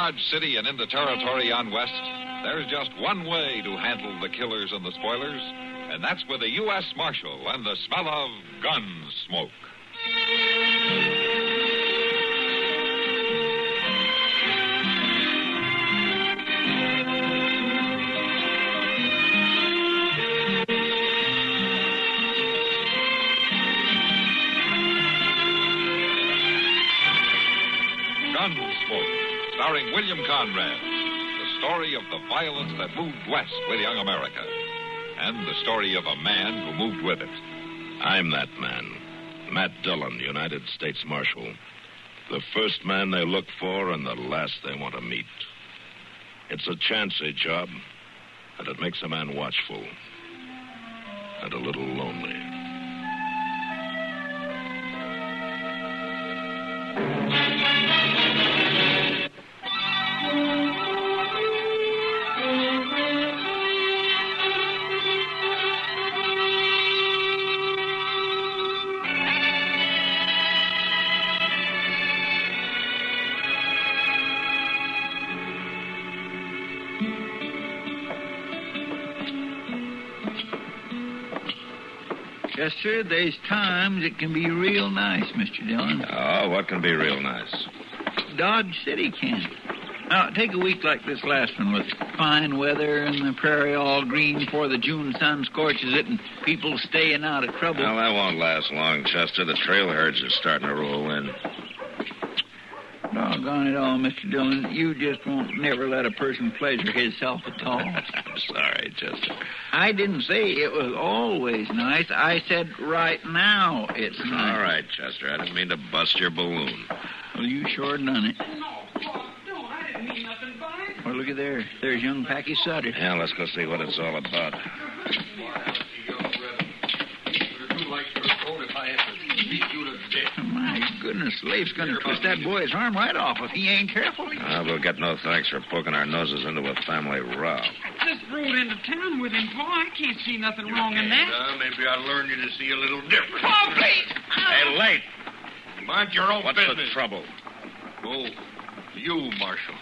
Dodge City and into territory on west, there's just one way to handle the killers and the spoilers, and that's with a U.S. Marshal and the smell of Gunsmoke. Gunsmoke, starring William Conrad. The story of the violence that moved west with young America. And the story of a man who moved with it. I'm that man. Matt Dillon, United States Marshal. The first man they look for and the last they want to meet. It's a chancy job, and it makes a man watchful. And a little lonely. Chester, there's times it can be real nice, Mr. Dillon. Oh, what can be real nice? Dodge City can. Now, take a week like this last one with fine weather and the prairie all green before the June sun scorches it and people staying out of trouble. Well, that won't last long, Chester. The trail herds are starting to roll in. Doggone it all, Mr. Dillon. You just won't never let a person pleasure himself at all. I'm sorry, Chester. I didn't say it was always nice. I said right now it's nice. All right, Chester. I didn't mean to bust your balloon. Well, you sure done it. No, I didn't mean nothing by it. Well, look at there. There's young Packy Sutter. Yeah, let's go see what it's all about. My goodness, Leif's going to twist that boy's arm right off if he ain't careful. We'll get no thanks for poking our noses into a family row. Just rolled into town with him, Pa. I can't see nothing wrong in that. Maybe I'll learn you to see a little different. Pa, please! Hey, Late! Mind your own What's business. the trouble? Oh, you, Marshal.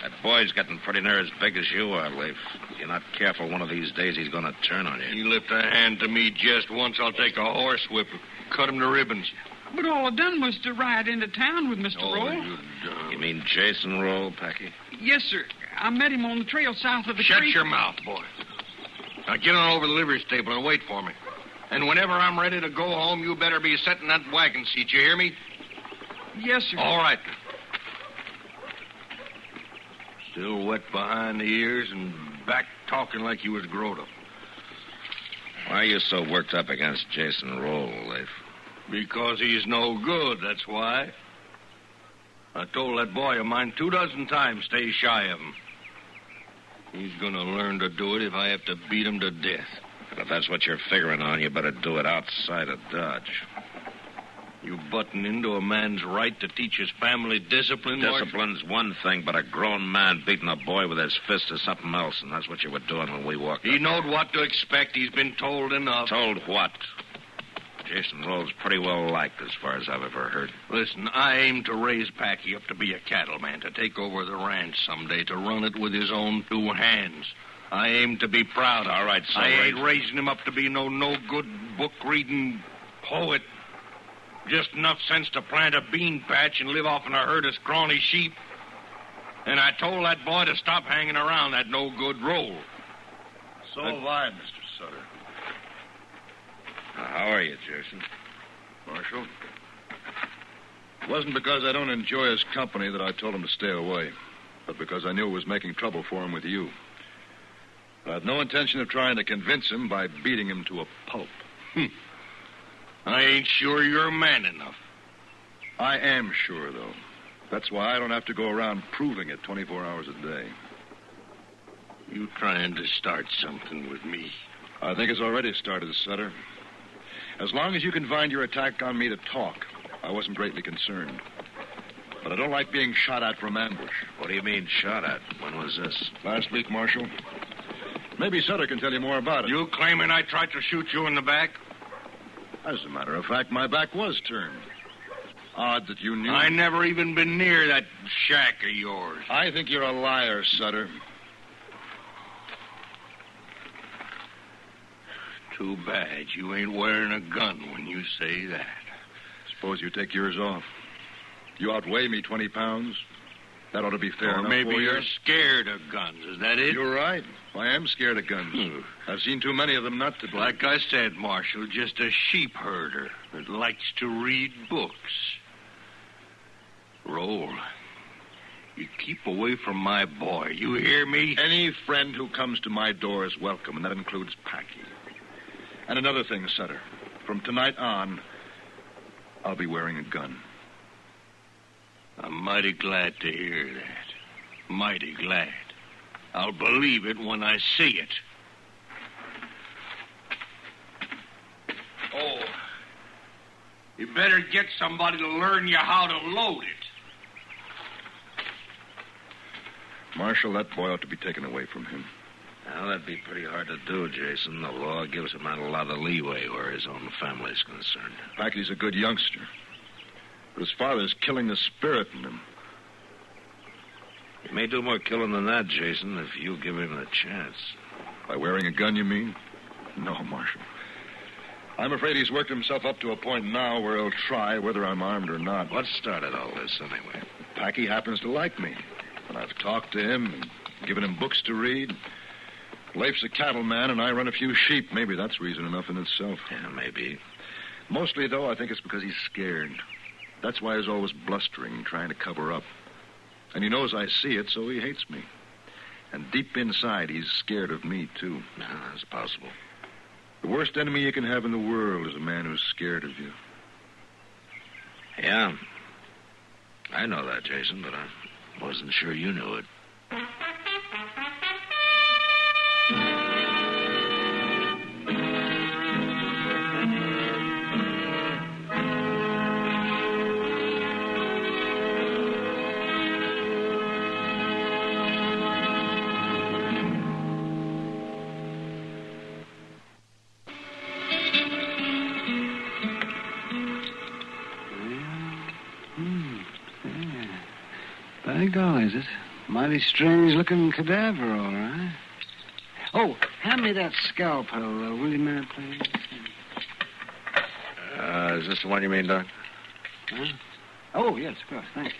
That boy's getting pretty near as big as you are, Leif. If you're not careful, one of these days he's going to turn on you. You lift a hand to me just once, I'll take a horsewhip and cut him to ribbons. But all I done was to ride into town with Mr. Roll. You mean Jason Roll, Packy? Yes, sir. I met him on the trail south of the Shut creek. your mouth, boy. Now get on over to the livery stable and wait for me. And whenever I'm ready to go home, you better be sitting in that wagon seat. You hear me? Yes, sir. All right. Still wet behind the ears and back talking like you was growed up. Why are you so worked up against Jason Roll, Leif? Because he's no good, that's why. I told that boy of mine 24 times stay shy of him. He's gonna learn to do it if I have to beat him to death. And if that's what you're figuring on, you better do it outside of Dodge. You button into a man's right to teach his family discipline, Discipline's one thing, but a grown man beating a boy with his fist is something else, and that's what you were doing when we walked He up. knowed what to expect. He's been told enough. Told what? Jason Roll's pretty well liked as far as I've ever heard. Listen, I aim to raise Packy up to be a cattleman, to take over the ranch someday, to run it with his own two hands. I aim to be proud of him. All right, so I ain't raising him up to be no good book-reading poet. Just enough sense to plant a bean patch and live off in a herd of scrawny sheep. And I told that boy to stop hanging around that no-good Roll. So have I, Mr. Sutter. How are you, Jason? Marshal. It wasn't because I don't enjoy his company that I told him to stay away, but because I knew it was making trouble for him with you. I had no intention of trying to convince him by beating him to a pulp. I ain't sure you're man enough. I am sure, though. That's why I don't have to go around proving it 24 hours a day. You trying to start something with me? I think it's already started, Sutter. As long as you confined your attack on me to talk, I wasn't greatly concerned. But I don't like being shot at from ambush. What do you mean, shot at? When was this? Last week, Marshal. Maybe Sutter can tell you more about it. You claiming I tried to shoot you in the back? As a matter of fact, my back was turned. Odd that you knew. I never even been near that shack of yours. I think you're a liar, Sutter. Too bad you ain't wearing a gun when you say that. Suppose you take yours off. You outweigh me 20 pounds. That ought to be fair Or enough maybe for you. you're scared of guns. Is that it? You're right. I am scared of guns. I've seen too many of them not to be. Like I said, Marshal, just a sheep herder that likes to read books. Roll. You keep away from my boy. You hear me? Any friend who comes to my door is welcome, and that includes Packy. And another thing, Sutter. From tonight on, I'll be wearing a gun. I'm mighty glad to hear that. Mighty glad. I'll believe it when I see it. Oh. You better get somebody to learn you how to load it. Marshal, that boy ought to be taken away from him. Well, that'd be pretty hard to do, Jason. The law gives a man a lot of leeway where his own family's concerned. Packy's a good youngster. But his father's killing the spirit in him. He may do more killing than that, Jason, if you give him the chance. By wearing a gun, you mean? No, Marshal. I'm afraid he's worked himself up to a point now where he'll try, whether I'm armed or not. What started all this, anyway? Packy happens to like me. And I've talked to him and given him books to read. Leif's a cattleman, and I run a few sheep. Maybe that's reason enough in itself. Yeah, maybe. Mostly, though, I think it's because he's scared. That's why he's always blustering, trying to cover up. And he knows I see it, so he hates me. And deep inside, he's scared of me, too. No, that's possible. The worst enemy you can have in the world is a man who's scared of you. Yeah. I know that, Jason, but I wasn't sure you knew it. By golly, is it? Mighty strange-looking cadaver, all right. Oh, hand me that scalpel, will you, man, please? Is this the one you mean, Doc? Huh? Oh, yes, of course. Thank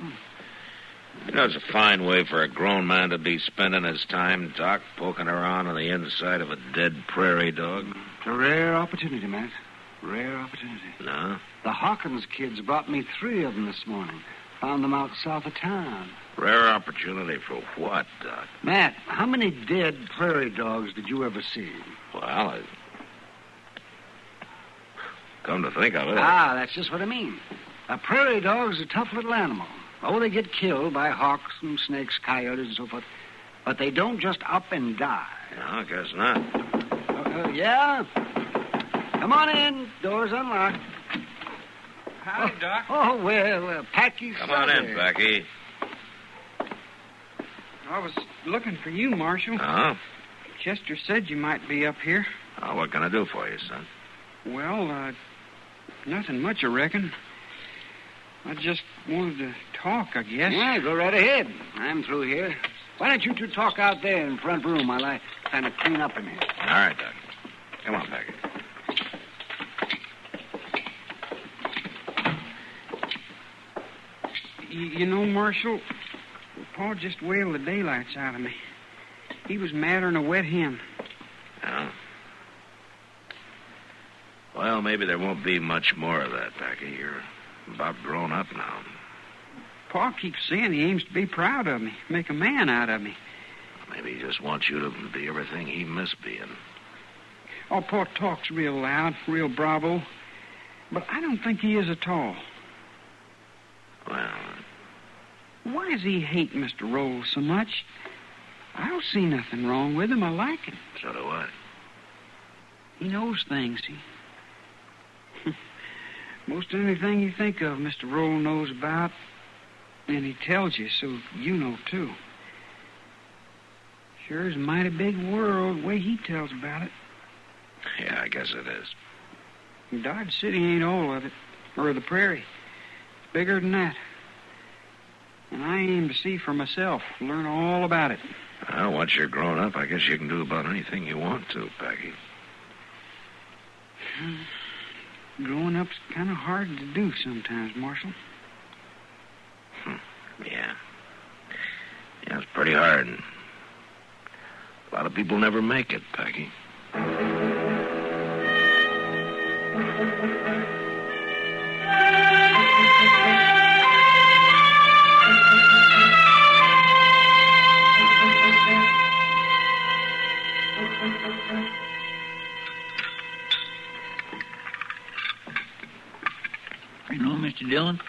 you. You know, it's a fine way for a grown man to be spending his time, Doc, poking around on the inside of a dead prairie dog. It's a rare opportunity, Matt. Rare opportunity. No? The Hawkins kids brought me 3 of them this morning. Found them out south of town. Rare opportunity for what, Doc? Matt, how many dead prairie dogs did you ever see? Well, come to think of it. That's just what I mean. A prairie dog's a tough little animal. Oh, they get killed by hawks and snakes, coyotes, and so forth. But they don't just up and die. No, I guess not. Yeah? Come on in. Door's unlocked. Howdy, Doc. Oh, well, Packy's Come on in, Becky. I was looking for you, Marshal. Oh? Chester said you might be up here. Oh, what can I do for you, son? Well, nothing much, I reckon. I just wanted to talk, I guess. Yeah, go right ahead. I'm through here. Why don't you two talk out there in the front room while I kind of clean up in here? All right, Doc. Come on, Becky. You know, Marshal, Pa just wailed the daylights out of me. He was madder than a wet hen. Yeah? Well, maybe there won't be much more of that, Becky. You're about grown up now. Pa keeps saying he aims to be proud of me, make a man out of me. Maybe he just wants you to be everything he missed being. Oh, Pa talks real loud, real bravo. But I don't think he is at all. Well, why does he hate Mr. Rolls so much? I don't see nothing wrong with him. I like him. so do I. He knows things. Most anything you think of, Mr. Roll knows about, and he tells you, so you know, too. Sure is a mighty big world, the way he tells about it. Yeah, I guess it is. Dodge City ain't all of it, or the prairie. It's bigger than that. And I aim to see for myself, learn all about it. Well, once you're grown up, I guess you can do about anything you want to, Packy. Growing up's kind of hard to do sometimes, Marshal. Yeah. Yeah, it's pretty hard. A lot of people never make it, Packy. You know, Mr. Dillon,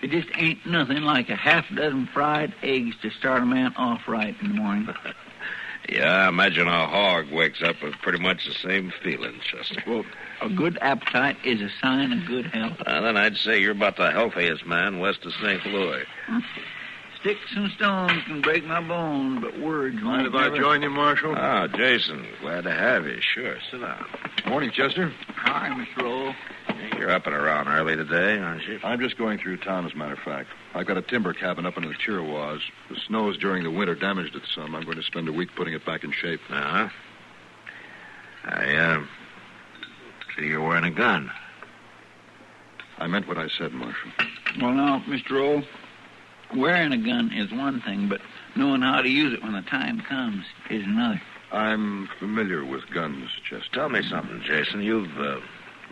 it just ain't nothing like a half dozen fried eggs to start a man off right in the morning. Yeah, I imagine a hog wakes up with pretty much the same feeling, Chester. Well, a good appetite is a sign of good health. Then I'd say you're about the healthiest man west of St. Louis. Sticks and stones can break my bones, but words won't. Mind if I join you, Marshal? Oh, Jason, glad to have you. Sure, sit down. Morning, Chester. Hi, Mr. Roll. You're up and around early today, aren't you? I'm just going through town, as a matter of fact. I've got a timber cabin up in the Chiricahua. The snows during the winter damaged it some. I'm going to spend a week putting it back in shape. Uh-huh. I see you're wearing a gun. I meant what I said, Marshal. Well, now, Mr. Roll, wearing a gun is one thing, but knowing how to use it when the time comes is another. I'm familiar with guns, Chester. Tell me something, Jason. You've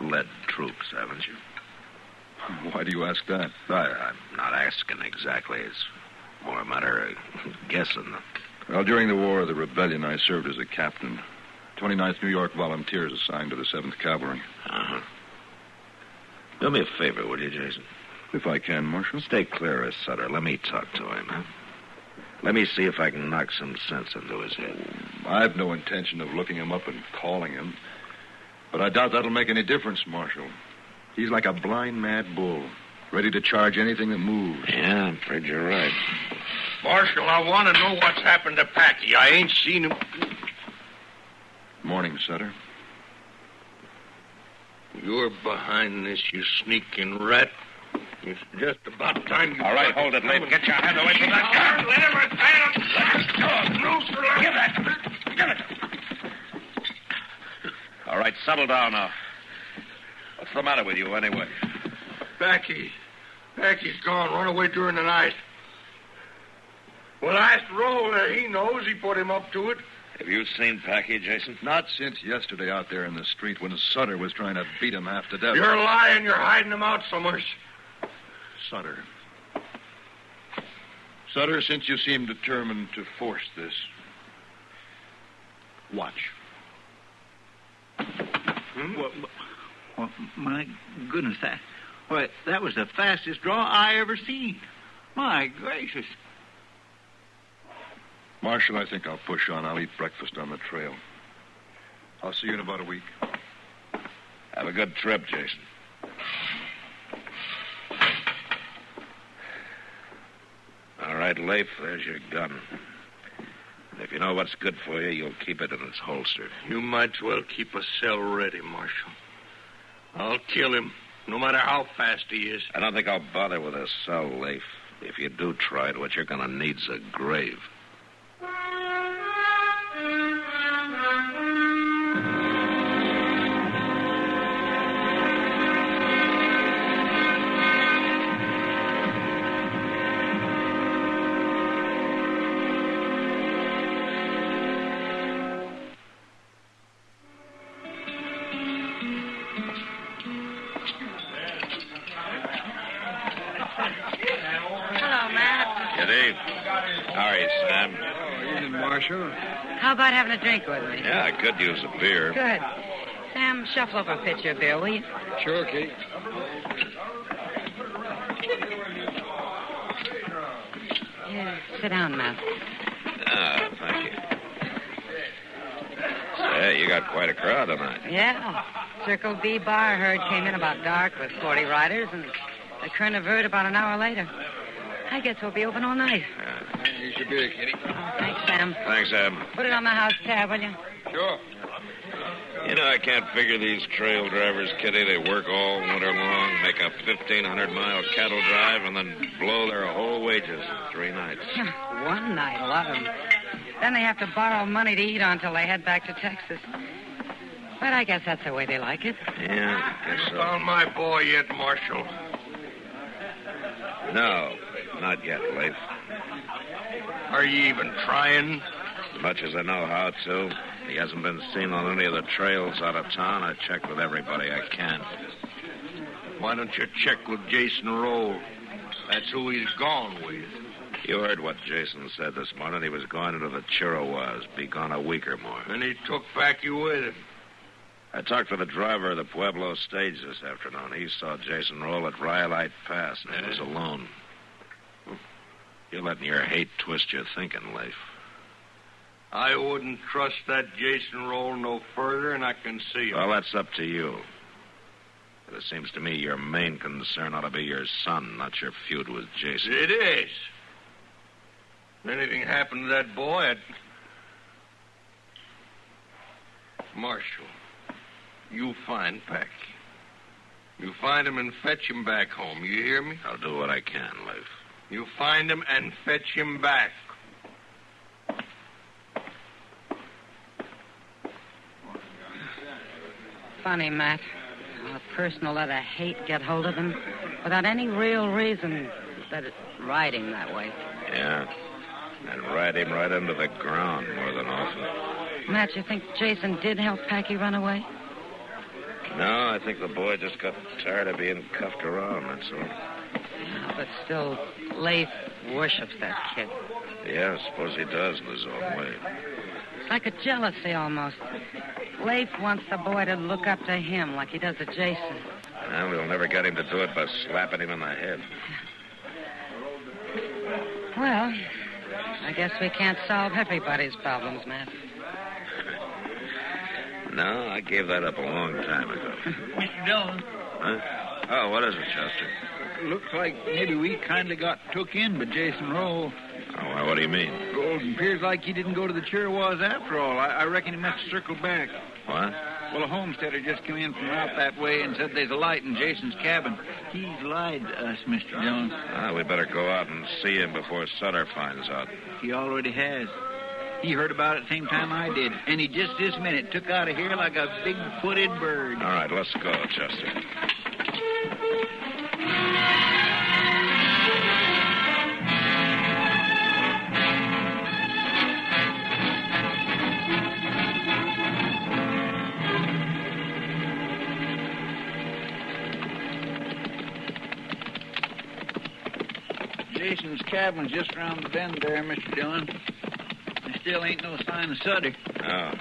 led troops, haven't you? Why do you ask that? I'm not asking exactly. It's more a matter of guessing. Well, during the War of the Rebellion, I served as a captain. 29th New York Volunteers assigned to the 7th Cavalry. Uh-huh. Do me a favor, will you, Jason? If I can, Marshal. Stay clear of Sutter. Let me talk to him, huh? Let me see if I can knock some sense into his head. I've no intention of looking him up and calling him. But I doubt that'll make any difference, Marshal. He's like a blind mad bull, ready to charge anything that moves. Yeah, I'm afraid you're right. Marshal, I want to know what's happened to Packy. I ain't seen him. Morning, Sutter. You're behind this, you sneaking rat. It's just about time you... All right, hold it, Lee. Get your hand away from that gun. Let him stand. Let him go. Loose or let him... Give it. All right, settle down now. What's the matter with you, anyway? Packy's gone. Run away during the night. Well, ask Roll. He knows. He put him up to it. Have you seen Packy, Jason? Not since yesterday out there in the street when Sutter was trying to beat him half to death. You're lying. You're hiding him out somewhere. Sutter. Sutter, since you seem determined to force this, watch. Well, my goodness, that was the fastest draw I ever seen. My gracious. Marshal, I think I'll push on. I'll eat breakfast on the trail. I'll see you in about a week. Have a good trip, Jason. All right, Leif, there's your gun. If you know what's good for you, you'll keep it in its holster. You might as well keep a cell ready, Marshal. I'll kill him, no matter how fast he is. I don't think I'll bother with a cell, Leif. If you do try it, what you're going to need's a grave. How about having a drink with me? Yeah, I could use a beer. Good. Sam, shuffle up a pitcher of beer, will you? Sure, Kate. Here, sit down, Matt. Ah, thank you. Say, you got quite a crowd tonight. Yeah. Circle B bar herd came in about dark with 40 riders, and the Kern of Verd about an hour later. I guess we'll be open all night. Here's your beer, Kitty. Oh, thanks, Sam. Thanks, Em. Put it on the house tab, will you? Sure. You know, I can't figure these trail drivers, Kitty. They work all winter long, make a 1,500-mile cattle drive, and then blow their whole wages in 3 nights. One night, a lot of them. Then they have to borrow money to eat on until they head back to Texas. But I guess that's the way they like it. Yeah, I guess so. Found my boy yet, Marshal? No, not yet, Leif. Are you even trying? As much as I know how to. He hasn't been seen on any of the trails out of town. I checked with everybody I can. Why don't you check with Jason Roll? That's who he's gone with. You heard what Jason said this morning. He was going into the Chiricahua. Be gone a week or more. And he took back you with him. I talked to the driver of the Pueblo stage this afternoon. He saw Jason Roll at Rhyolite Pass, and he was alone. You're letting your hate twist your thinking, Leif. I wouldn't trust that Jason Roll no further, and I can see him. Well, that's up to you. But it seems to me your main concern ought to be your son, not your feud with Jason. It is. If anything happened to that boy, Marshal, you find Pack. You find him and fetch him back home. You hear me? I'll do what I can, Leif. You find him and fetch him back. Funny, Matt. How a person will let a hate get hold of him without any real reason that it ride him that way. Yeah. And ride him right into the ground more than often. Matt, you think Jason did help Packy run away? No, I think the boy just got tired of being cuffed around, that's all. Yeah, but still, Leif worships that kid. Yeah, I suppose he does in his own way. It's like a jealousy almost. Leif wants the boy to look up to him like he does to Jason. Well, we'll never get him to do it by slapping him in the head. Well, I guess we can't solve everybody's problems, Matt. No, I gave that up a long time ago. Mr. Dillon. Huh? Oh, what is it, Chester? Looks like maybe we kindly got took in by Jason Roll. Oh, well, what do you mean? It appears like he didn't go to the Chiricahua after all. I reckon he must have circled back. What? Well, a homesteader just came in from out that way and said there's a light in Jason's cabin. He's lied to us, Mr. Dillon. Ah, we better go out and see him before Sutter finds out. He already has. He heard about it the same time I did, and he just this minute took out of here like a big-footed bird. All right, let's go, Chester. Jason's cabin's just around the bend there, Mr. Dillon. There still ain't no sign of Sutter. Oh.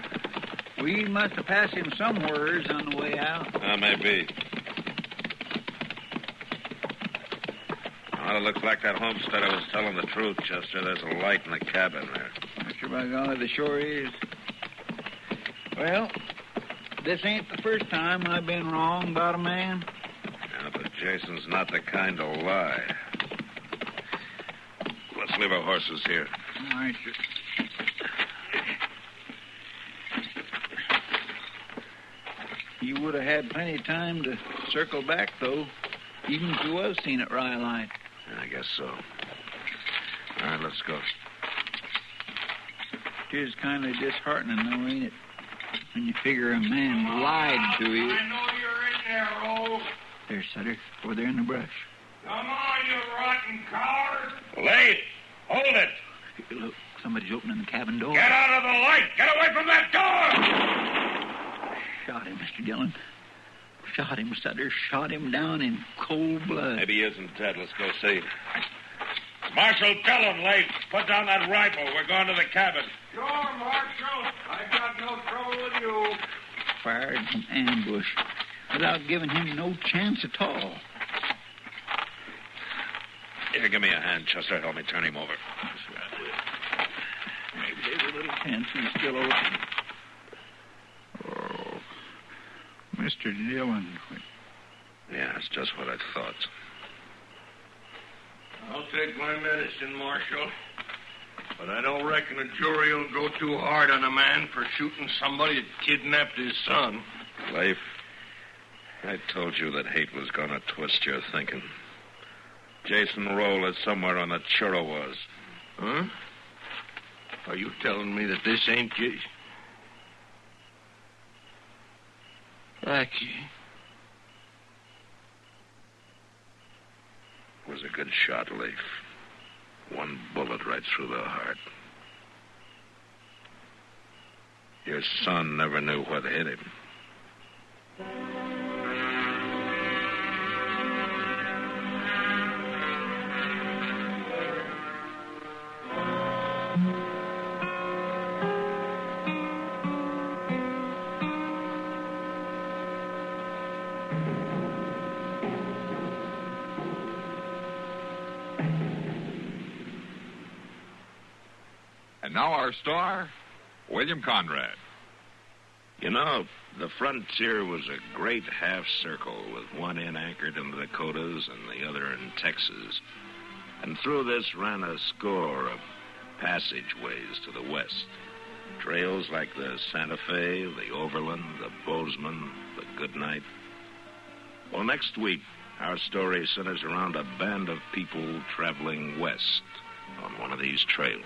We must have passed him somewheres on the way out. Maybe. Well, it looks like that homesteader was telling the truth, Chester. There's a light in the cabin there. Sure, by golly, the sure is. Well, this ain't the first time I've been wrong about a man. Yeah, but Jason's not the kind to lie. Let's leave our horses here. All right, sir. You would have had plenty of time to circle back, though, even if you was seen at Rhyolite. I guess so. All right, let's go. It is kindly disheartening, though, ain't it? When you figure a man lied to you. I know you're in there, Roll. There's Sutter, over there in the brush. Come on, you rotten coward. Leif! Hold it! Hey, look, somebody's opening the cabin door. Get out of the light. Get away from that door. Shot him, Mr. Dillon. Shot him, Sutter. Shot him down in cold blood. Maybe he isn't dead. Let's go see. Marshal, tell him, Leif. Put down that rifle. We're going to the cabin. Sure, Marshal. I got no trouble with you. Fired from ambush without giving him no chance at all. Here, give me a hand, Chester. Help me turn him over. Maybe there's a little chance he's still open. Oh, Mr. Dillon. Yeah, it's just what I thought. I'll take my medicine, Marshal. But I don't reckon a jury will go too hard on a man for shooting somebody that kidnapped his son. Leif, I told you that hate was going to twist your thinking. Jason Roll is somewhere on the Chirrawas. Huh? Are you telling me that this ain't Jason? Blackie. Was a good shot, Leif. One bullet right through the heart. Your son never knew what hit him. And now our star, William Conrad. You know, the frontier was a great half circle with one end anchored in the Dakotas and the other in Texas. And through this ran a score of passageways to the west. Trails like the Santa Fe, the Overland, the Bozeman, the Goodnight. Well, next week, our story centers around a band of people traveling west on one of these trails.